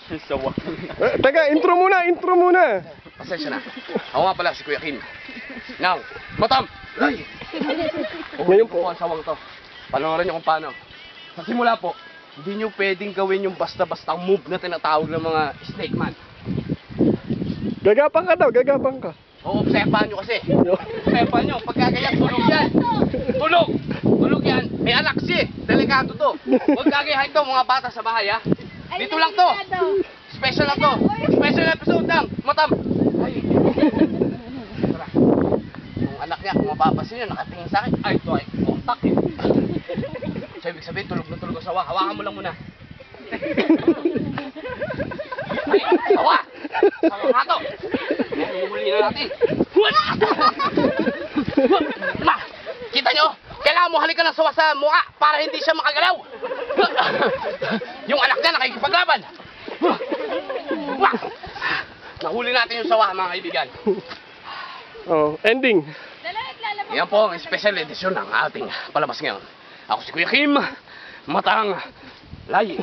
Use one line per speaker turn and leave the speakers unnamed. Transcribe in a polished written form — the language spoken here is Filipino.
Sawa.
Taga, intro muna.
Pasensya na. Ako nga pala si Kuya Kim. Now, Matam! Ay!
Ngayon po.
Ang sawang to. Panoorin niyo kung paano. Sa simula po, hindi niyo pwedeng gawin yung basta-bastang move na tinatawag ng mga snake man.
Gagapang ka daw, gagapang ka.
O, obserbahan nyo kasi. Obserbahan nyo, pagka ganyan, tulog yan. Tulog! Tulog yan. May anak siya. Delikado to. Huwag kagayahin to, mga bata sa bahay, ha. Dito lang to. Special lang to. Special episode lang. Matam. Ay. Tara. Yung anak niya, kung mapapasin nyo, nakatingin sa akin. Ay, ito ay kontak eh. So, ibig sabihin, tulog na tulog ang sawa. Hawakan mo lang muna. Ay, sawa! Sawa nga to. Huli na natin. Kita nyo? Kailangan mo halikan ng sawa sa mukha para hindi siya makagalaw. Yung anak niya nakikipaglaban. Nahuli natin yung sawa, mga kaibigan.
Oh, ending.
Yan po ang special edition ng ating palabas ngayon. Ako si Kuya Kim, Matang Layi.